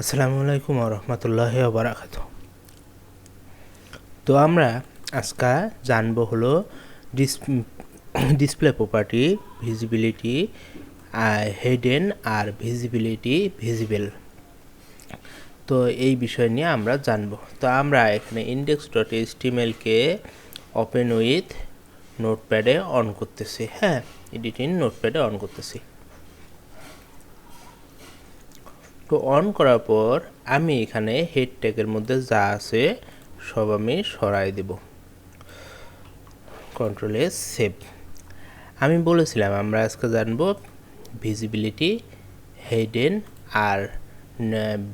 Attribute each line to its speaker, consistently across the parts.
Speaker 1: আসসালামু আলাইকুম রহমতুল্লাহি ওয়া বারাকাতুহু। তো আমরা আজকে জানবো হলো ডিসপ্লে প্রপার্টি, ভিজিবিলিটি, হিডেন আর ভিজিবিলিটি ভিজিবল। তো এই বিষয় নিয়ে আমরা জানবো। তো আমরা এখানে index.html-কে ওপেন উইথ নোটপ্যাডে অন করতেছি। এডিটিং নোটপ্যাডে অন করতেছি। তো অন করার পর আমি এখানে হেড ট্যাগের মধ্যে যা আছে সব আমি সরাই দেব। Control S save. আমি বলেছিলাম আমরা আজকে জানবো ভিজিবিলিটি, হিডেন আর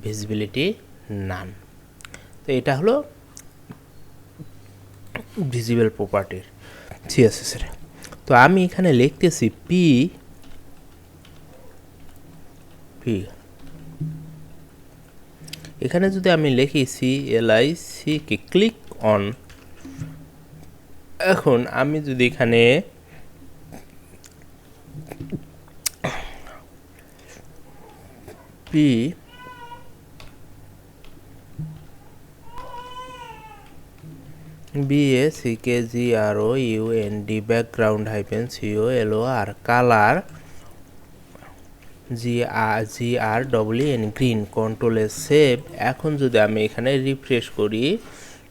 Speaker 1: ভিজিবিলিটি নান। তো এটা হলো ভিজিবল প্রপার্টির সিএসএস এর। তো আমি এখানে লিখতেছি পি এখানে যদি আমি লিখি CLIC কে ক্লিক অন, এখন আমি যদি এখানে p BACKGROUND background -COLOR colour GREN green, control S save. এখন যদি আমি এখানে রিফ্রেশ করি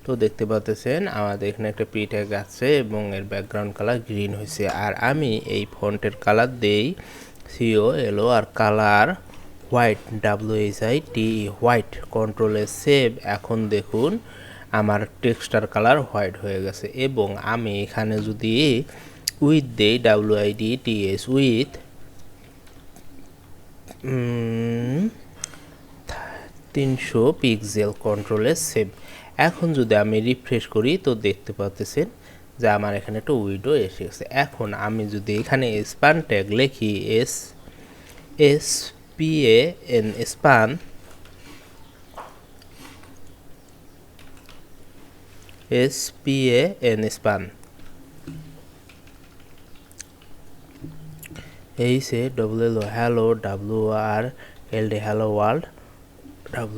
Speaker 1: তো দেখতে পাচ্ছেন আমাদের এখানে একটা পি ট্যাগ আছে এবং এর ব্যাকগ্রাউন্ড কালার গ্রিন হয়েছে। আর আমি এই ফন্টের কালার দেই COLOR colour white, WHITE white, control S save. এখন দেখুন আমার টেক্সটার কালার হোয়াইট হয়ে গেছে। এবং আমি এখানে যদি উইথ দেই WIDTH with 300 pixel, control S save. এখন যদি আমি রিফ্রেশ করি তো দেখতে পাচ্ছেন যে আমার এখানে একটা উইডো এসে গেছে। এখন আমি যদি এখানে স্পান ট্যাগ লিখি SPAN span, span HALLO hello, WRLD hello world,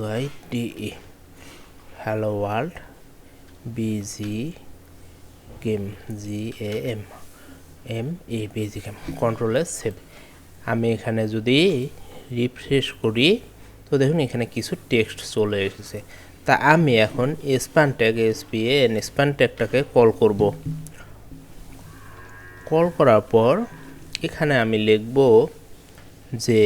Speaker 1: WIDE hello world, BG game BGAM control S save. আমি এখানে যদি রিফ্রেশ করি তো দেখুন এখানে কিছু টেক্সট চলে এসেছে। তা আমি এখন স্পান ট্যাগ স্পান ট্যাগটাকে কল করব। কল করার পর এখানে আমি লিখব যে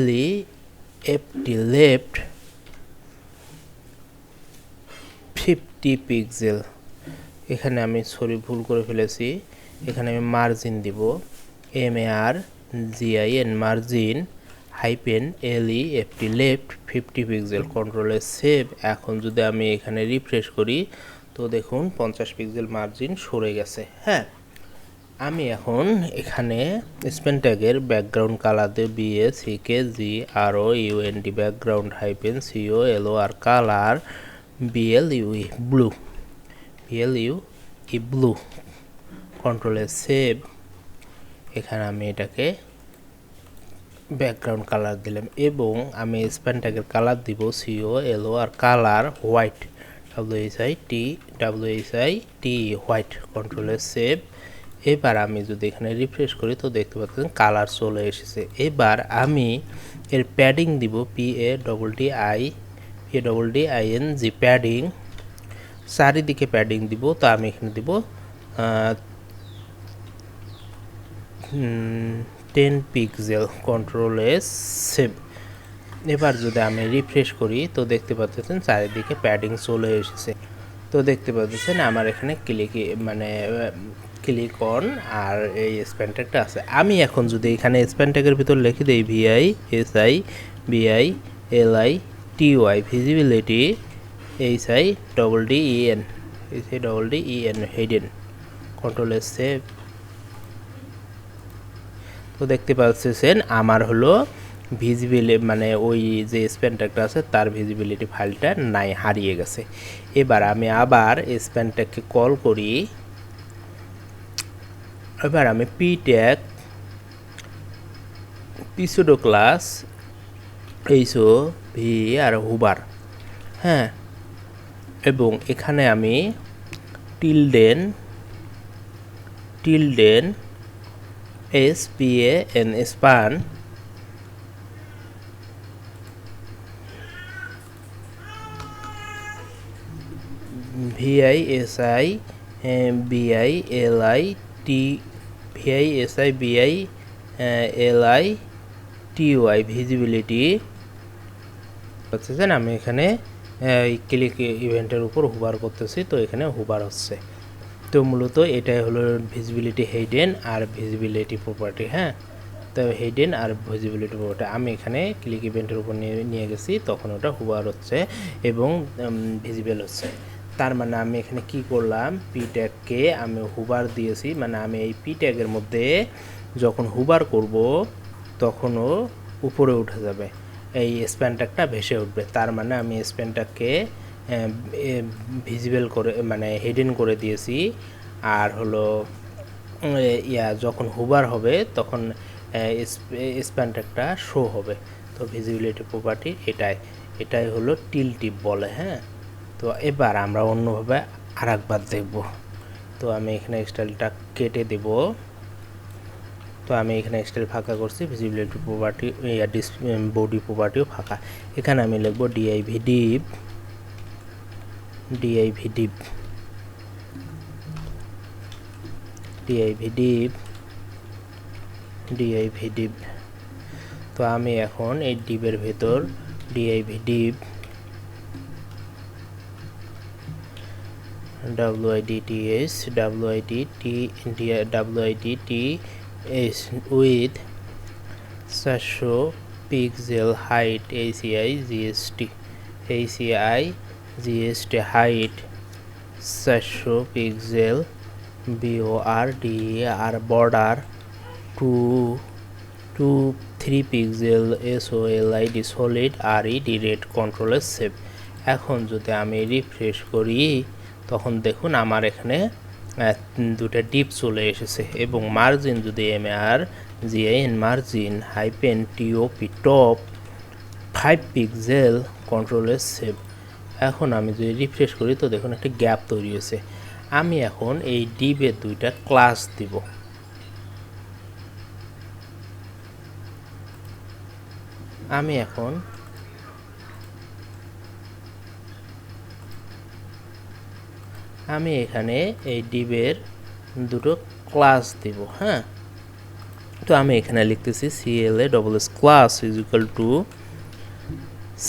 Speaker 1: LEFT লেফট 50 পিক্সেল। এখানে আমি ভুল করে ফেলেছি। এখানে আমি মার্জিন দিব MARGIN margin -LEFT left 50 pixel, control S save. এখন যদি আমি এখানে রিফ্রেশ করি তো দেখুন 50 পিক্সেল মার্জিন সরে গেছে। আমি এখন এখানে স্পেন ট্যাগের ব্যাকগ্রাউন্ড কালার দিয়ে BACKGROUND background -COLOR colour blue, blue, control S save. এখানে আমি এটাকে ব্যাকগ্রাউন্ড কালার দিলাম এবং আমি স্প্যান ট্যাগের কালার দিব COLOR colour white, WHITE white, control S save. এবার আমি যদি এখানে রিফ্রেশ করি তো দেখতে পাচ্ছেন কালার চলে এসেছে। এবার আমি এর প্যাডিং দিব PADDING প্যাডিং, চারিদিকে প্যাডিং দিব। তো আমি এখানে দিব 10 পিক্সেল, কন্ট্রোল এস সেভ। এবার যদি আমি রিফ্রেশ করি তো দেখতে পাচ্ছেন চারিদিকে প্যাডিং চলে এসেছে। তো দেখতে পাচ্ছেন আমার এখানে ক্লিক অন আর এই স্প্যান ট্যাগটা আছে। আমি এখন যদি এখানে স্প্যান ট্যাগের ভিতর লিখে দিই VISIBILITY visibility HIDDEN hidden, control S save. তো দেখতে পাচ্ছেন আমার হলো ভিজিবিলিটি ওই যে স্প্যান ট্যাগটা আছে তার ভিজিবিলিটি ফাইলটা নাই, হারিয়ে গেছে। এবার আমি আবার স্প্যান ট্যাগকে কল করি। এবার আমি p tag pseudo class H O V R hover, হ্যাঁ। এবং এখানে আমি টিলডেন SPAN span VISI BILITY visibility হচ্ছে। আমি এখানে ক্লিক ইভেন্টের উপর হুবার করতেছি, তো এখানে হুবার হচ্ছে। তো মূলত এটাই হলো ভিজিবিলিটি হেডেন আর ভিজিবিলিটি প্রপার্টি, হ্যাঁ। তো হেডেন আর ভিজিবিলিটি প্রপার্টি আমি এখানে ক্লিক ইভেন্টের উপর নিয়ে গেছি, তখন ওটা হুবার হচ্ছে এবং ভিজিবল হচ্ছে। তার মানে আমি এখানে কি করলাম, পি ট্যাগকে আমি হুবার দিয়েছি, মানে আমি এই পি ট্যাগের মধ্যে যখন হুবার করব তখনও উপরে উঠে যাবে, এই স্প্যান ট্যাগটা ভেসে উঠবে। তার মানে আমি স্প্যান ট্যাগকে ভিজিবল করে মানে হিডেন করে দিয়েছি। আর হলো যখন হুবার হবে তখন স্প্যান ট্যাগটা শো হবে। তো ভিজিবিলিটি প্রপার্টি এটাই হলো টিল টিপ বলে, হ্যাঁ। তো এবার আমরা অন্যভাবে আরেকবার দেখব। তো আমি এখানে স্টাইলটা কেটে দেব। তো আমি এখানে স্টাইল ফাঁকা করছি, ভিজিবিলিটি প্রপার্টি বডি প্রপার্টিও ফাঁকা। এখানে আমি লিখব div div। তো আমি এখন এই ডিবের ভেতর div div width with 400 pixel height ACI GST height 400 pixel BORDER border 3 pixel SOLID solid RED red control shape। এখন যদি আমি রিফ্রেশ করি তখন দেখুন আমার এখানে দুটো ডিপ চলে এসেছে এবং মার্জিন যদি MARGIN margin -TOP top 5 pixel কন্ট্রোলের সেভ। এখন আমি যদি রিফ্রেশ করি তো দেখুন একটা গ্যাপ তৈরি হয়েছে। আমি এখন এই ডিপের দুইটা ক্লাস দিব। আমি এখানে এই ডিবের দুটো ক্লাস দিব, হ্যাঁ। তো আমি এখানে লিখতেছি CLA double class is equal to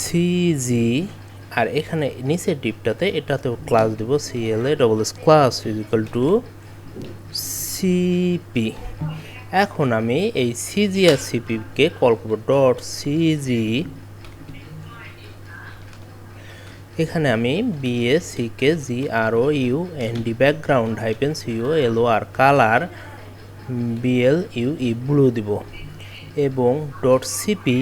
Speaker 1: CG, আর এখানে নিচের ডিপটাতে এটাতেও ক্লাস দিব CLA double class is equal to CP। এখন আমি এই CG আর CP কে কল করব ডট CG। এখানে আমি BACKGROUND background -COLOR colour BLUE blue দিব এবং dot CP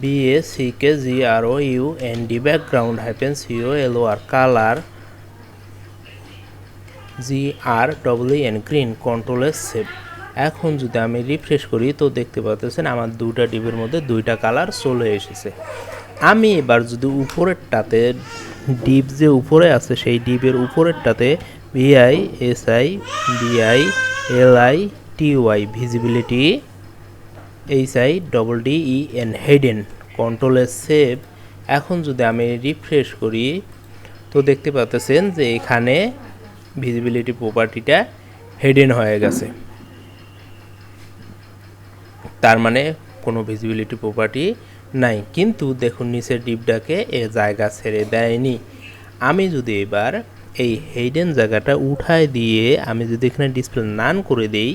Speaker 1: BACKGROUND background -COLOR colour GREN green কন্ট্রোলের সেভ। এখন যদি আমি রিফ্রেশ করি তো দেখতে পাচ্ছেন আমার দুটা ডিবের মধ্যে দুইটা কালার চলে এসেছে। আমি এবার যদি উপরেরটাতে ডিপ যে উপরে আছে সেই ডিপের উপরেরটাতে VISI ভিজিবিলিটি HIDDEN হেডেন কন্ট্রোলের সেভ। এখন যদি আমি রিফ্রেশ করি তো দেখতে পাচ্ছেন যে এখানে ভিজিবিলিটি প্রপার্টিটা হেডেন হয়ে গেছে। তার মানে কোনো ভিজিবিলিটি প্রপার্টি নাই, কিন্তু দেখুন নিচের ডিপটাকে এ জায়গা ছেড়ে দেয়নি। আমি যদি এবার এই হেডেন জায়গাটা উঠায় দিয়ে আমি যদি এখানে ডিসপ্লে নান করে দিই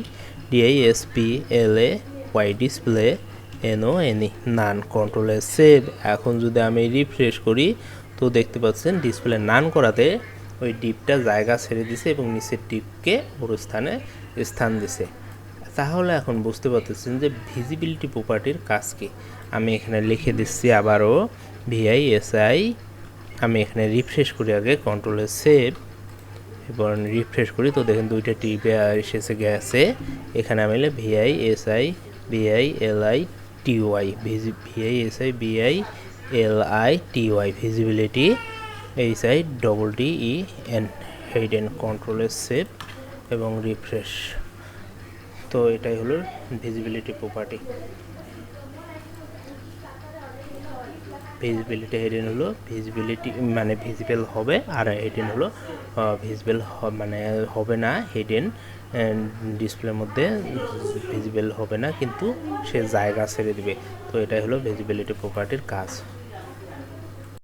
Speaker 1: DISPLAY ডিসপ্লে NONE নান কন্ট্রোলের সেভ। এখন যদি আমি রিফ্রেশ করি তো দেখতে পাচ্ছেন ডিসপ্লে নান করাতে ওই ডিপটা জায়গা ছেড়ে দিছে এবং নিচের ডিপকে ওর স্থান দিছে। তাহলে এখন বুঝতে পারতেছেন যে ভিজিবিলিটি প্রপার্টির কাজ কি। আমি এখানে লিখে দিচ্ছি আবারও VISI। আমি এখানে রিফ্রেশ করি আগে কন্ট্রোলের সেভ এবার রিফ্রেশ করি তো দেখেন দুইটা টিপে এসেছে গেছে। এখানে আমি VISI BILI visibility HIDDEN hidden কন্ট্রোলের সেভ এবং রিফ্রেশ। তো এটাই হলো ভিজিবিলিটি প্রপার্টি। ভিজিবিলিটি হিডেন হলো ভিজিবিলিটি মানে ভিজিবল হবে, আর হিডেন হলো ভিজিবল মানে হবে না। হিডেন ডিসপ্লের মধ্যে ভিজিবল হবে না, কিন্তু সে জায়গা ছেড়ে দিবে। তো এটাই হলো ভিজিবিলিটি প্রপার্টির কাজ।